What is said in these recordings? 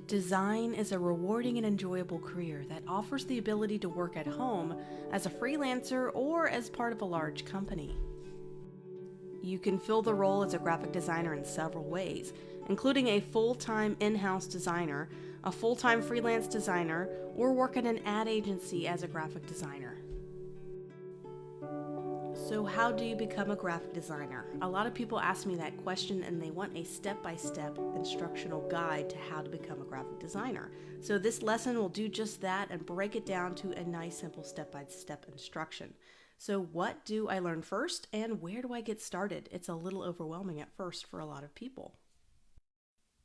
Design is a rewarding and enjoyable career that offers the ability to work at home, as a freelancer, or as part of a large company. You can fill the role as a graphic designer in several ways, including a full-time in-house designer, a full-time freelance designer, or work at an ad agency as a graphic designer. So how do you become a graphic designer? A lot of people ask me that question and they want a step-by-step instructional guide to how to become a graphic designer. So this lesson will do just that and break it down to a nice simple step-by-step instruction. So what do I learn first and where do I get started? It's a little overwhelming at first for a lot of people.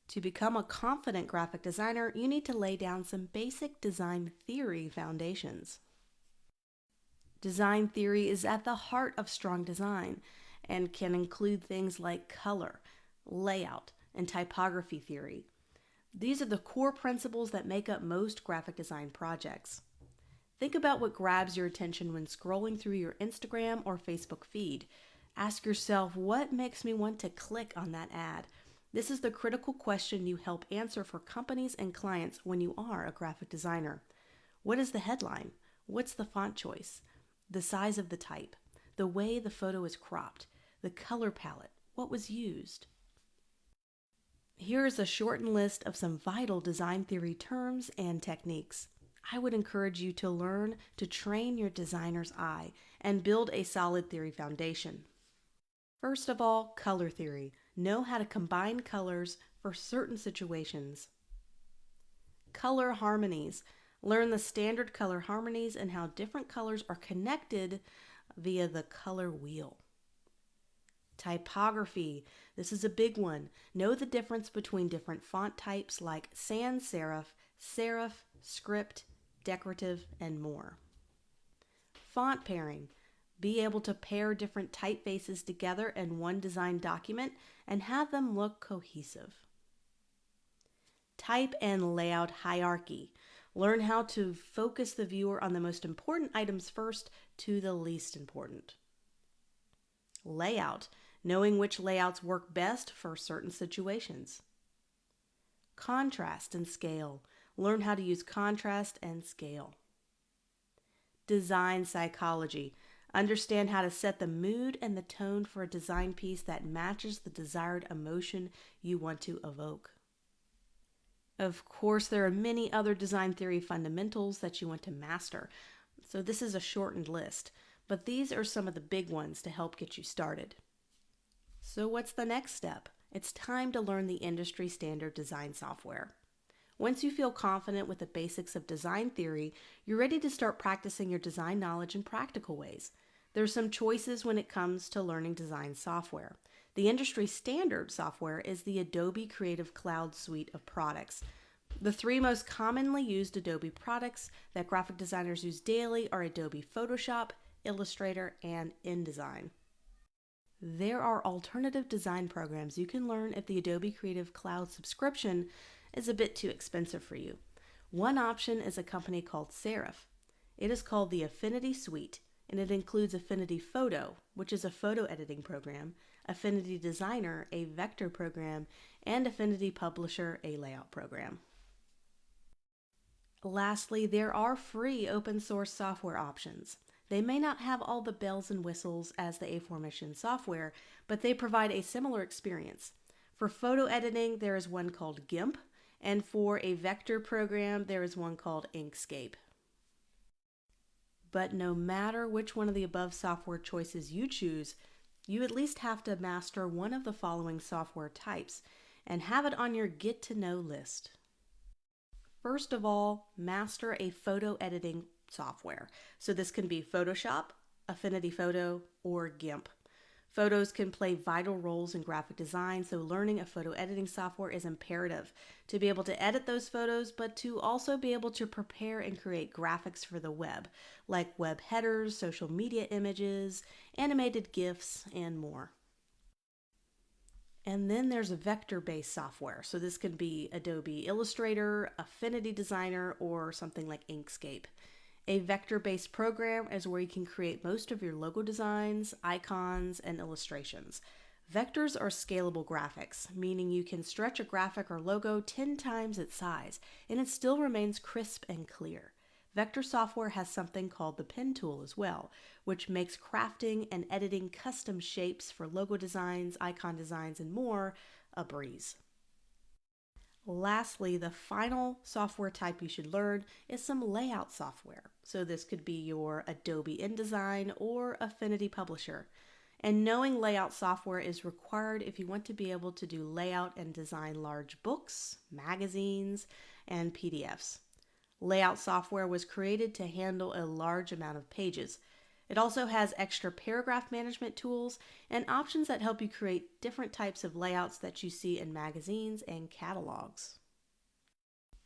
To become a confident graphic designer, you need to lay down some basic design theory foundations. Design theory is at the heart of strong design and can include things like color, layout, and typography theory. These are the core principles that make up most graphic design projects. Think about what grabs your attention when scrolling through your Instagram or Facebook feed. Ask yourself, what makes me want to click on that ad? This is the critical question you help answer for companies and clients when you are a graphic designer. What is the headline? What's the font choice? The size of the type, the way the photo is cropped, the color palette, what was used. Here is a shortened list of some vital design theory terms and techniques. I would encourage you to learn to train your designer's eye and build a solid theory foundation. First of all, color theory. Know how to combine colors for certain situations. Color harmonies. Learn the standard color harmonies and how different colors are connected via the color wheel. Typography. This is a big one. Know the difference between different font types like sans serif, serif, script, decorative, and more. Font pairing. Be able to pair different typefaces together in one design document and have them look cohesive. Type and layout hierarchy. Learn how to focus the viewer on the most important items first to the least important. Layout. Knowing which layouts work best for certain situations. Contrast and scale. Learn how to use contrast and scale. Design psychology. Understand how to set the mood and the tone for a design piece that matches the desired emotion you want to evoke. Of course, there are many other design theory fundamentals that you want to master, so this is a shortened list, but these are some of the big ones to help get you started. So what's the next step? It's time to learn the industry standard design software. Once you feel confident with the basics of design theory, you're ready to start practicing your design knowledge in practical ways. There's some choices when it comes to learning design software. The industry standard software is the Adobe Creative Cloud suite of products. The three most commonly used Adobe products that graphic designers use daily are Adobe Photoshop, Illustrator, and InDesign. There are alternative design programs you can learn if the Adobe Creative Cloud subscription is a bit too expensive for you. One option is a company called Serif. It is called the Affinity Suite, and it includes Affinity Photo, which is a photo editing program, Affinity Designer, a vector program, and Affinity Publisher, a layout program. Lastly, there are free open source software options. They may not have all the bells and whistles as the aforementioned software, but they provide a similar experience. For photo editing, there is one called GIMP, and for a vector program, there is one called Inkscape. But no matter which one of the above software choices you choose, you at least have to master one of the following software types and have it on your get to know list. First of all, master a photo editing software. So this can be Photoshop, Affinity Photo, or GIMP. Photos can play vital roles in graphic design, so learning a photo editing software is imperative to be able to edit those photos, but to also be able to prepare and create graphics for the web, like web headers, social media images, animated GIFs, and more. And then there's a vector-based software. So this can be Adobe Illustrator, Affinity Designer, or something like Inkscape. A vector-based program is where you can create most of your logo designs, icons, and illustrations. Vectors are scalable graphics, meaning you can stretch a graphic or logo 10 times its size, and it still remains crisp and clear. Vector software has something called the Pen tool as well, which makes crafting and editing custom shapes for logo designs, icon designs, and more a breeze. Lastly, the final software type you should learn is some layout software. So this could be your Adobe InDesign or Affinity Publisher. And knowing layout software is required if you want to be able to do layout and design large books, magazines, and PDFs. Layout software was created to handle a large amount of pages. It also has extra paragraph management tools and options that help you create different types of layouts that you see in magazines and catalogs.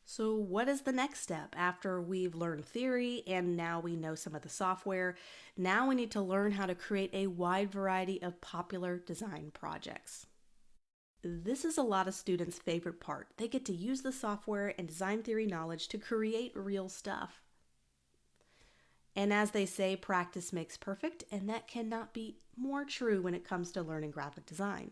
So what is the next step after we've learned theory and now we know some of the software? Now we need to learn how to create a wide variety of popular design projects. This is a lot of students' favorite part. They get to use the software and design theory knowledge to create real stuff. And as they say, practice makes perfect, and that cannot be more true when it comes to learning graphic design.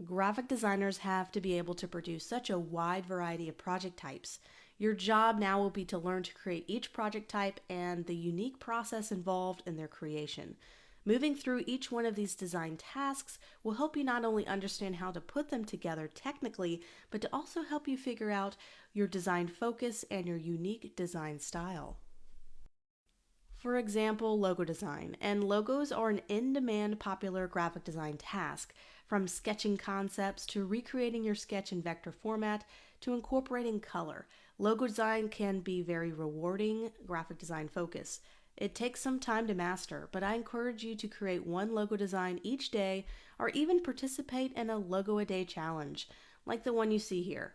Graphic designers have to be able to produce such a wide variety of project types. Your job now will be to learn to create each project type and the unique process involved in their creation. Moving through each one of these design tasks will help you not only understand how to put them together technically, but to also help you figure out your design focus and your unique design style. For example, logo design. And logos are an in-demand popular graphic design task, from sketching concepts to recreating your sketch in vector format to incorporating color. Logo design can be very rewarding graphic design focus. It takes some time to master, but I encourage you to create one logo design each day or even participate in a logo a day challenge, like the one you see here,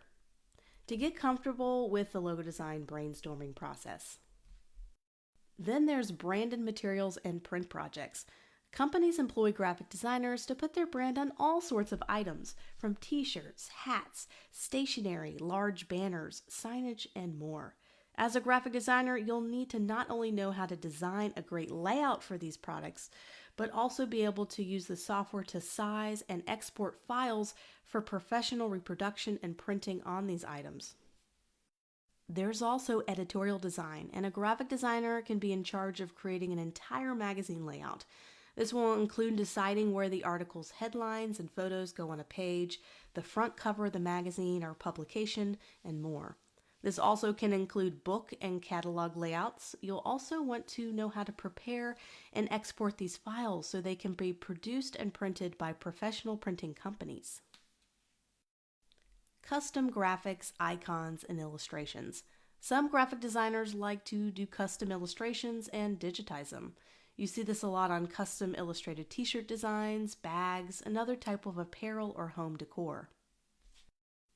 to get comfortable with the logo design brainstorming process. Then there's branded materials and print projects. Companies employ graphic designers to put their brand on all sorts of items, from t-shirts, hats, stationery, large banners, signage, and more. As a graphic designer, you'll need to not only know how to design a great layout for these products, but also be able to use the software to size and export files for professional reproduction and printing on these items. There's also editorial design, and a graphic designer can be in charge of creating an entire magazine layout. This will include deciding where the article's headlines and photos go on a page, the front cover of the magazine or publication, and more. This also can include book and catalog layouts. You'll also want to know how to prepare and export these files so they can be produced and printed by professional printing companies. Custom graphics, icons, and illustrations. Some graphic designers like to do custom illustrations and digitize them. You see this a lot on custom illustrated t-shirt designs, bags, and other type of apparel or home decor.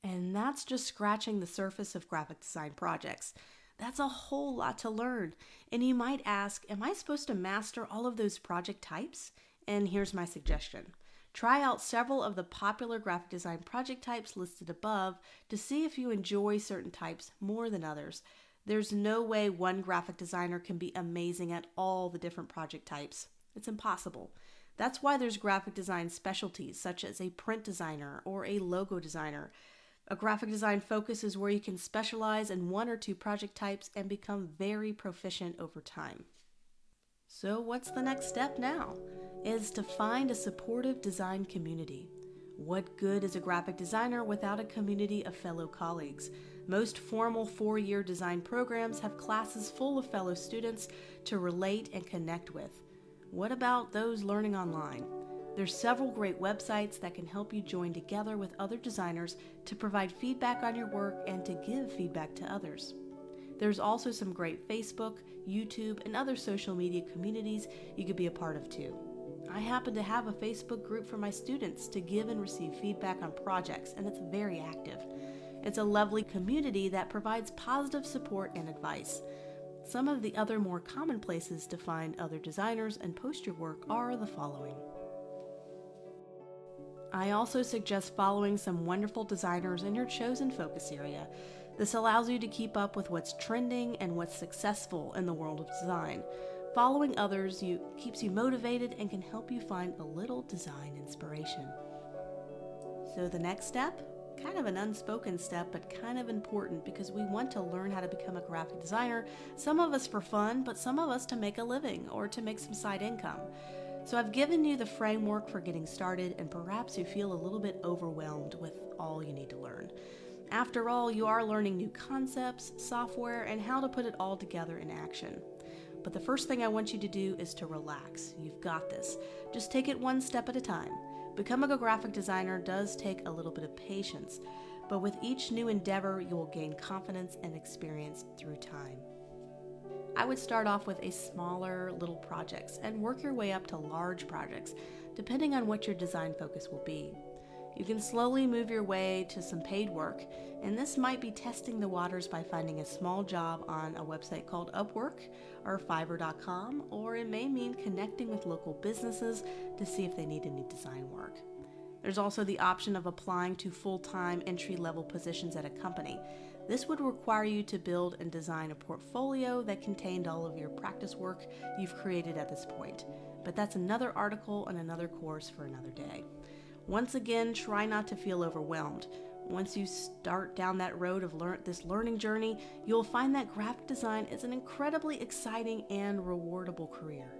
And that's just scratching the surface of graphic design projects. That's a whole lot to learn. And you might ask, am I supposed to master all of those project types? And here's my suggestion. Try out several of the popular graphic design project types listed above to see if you enjoy certain types more than others. There's no way one graphic designer can be amazing at all the different project types. It's impossible. That's why there's graphic design specialties such as a print designer or a logo designer. A graphic design focus is where you can specialize in one or two project types and become very proficient over time. So what's the next step now? Is to find a supportive design community. What good is a graphic designer without a community of fellow colleagues? Most formal 4-year design programs have classes full of fellow students to relate and connect with. What about those learning online? There's several great websites that can help you join together with other designers to provide feedback on your work and to give feedback to others. There's also some great Facebook, YouTube, and other social media communities you could be a part of too. I happen to have a Facebook group for my students to give and receive feedback on projects, and it's very active. It's a lovely community that provides positive support and advice. Some of the other more common places to find other designers and post your work are the following. I also suggest following some wonderful designers in your chosen focus area. This allows you to keep up with what's trending and what's successful in the world of design. Following others keeps you motivated and can help you find a little design inspiration. So the next step, kind of an unspoken step, but kind of important because we want to learn how to become a graphic designer, some of us for fun, but some of us to make a living or to make some side income. So I've given you the framework for getting started, and perhaps you feel a little bit overwhelmed with all you need to learn. After all, you are learning new concepts, software, and how to put it all together in action. But the first thing I want you to do is to relax. You've got this. Just take it one step at a time. Becoming a graphic designer does take a little bit of patience, but with each new endeavor, you will gain confidence and experience through time. I would start off with a smaller little projects and work your way up to large projects, depending on what your design focus will be. You can slowly move your way to some paid work, and this might be testing the waters by finding a small job on a website called Upwork or Fiverr.com, or it may mean connecting with local businesses to see if they need any design work. There's also the option of applying to full-time entry-level positions at a company. This would require you to build and design a portfolio that contained all of your practice work you've created at this point. But that's another article and another course for another day. Once again, try not to feel overwhelmed. Once you start down that road of this learning journey, you'll find that graphic design is an incredibly exciting and rewardable career.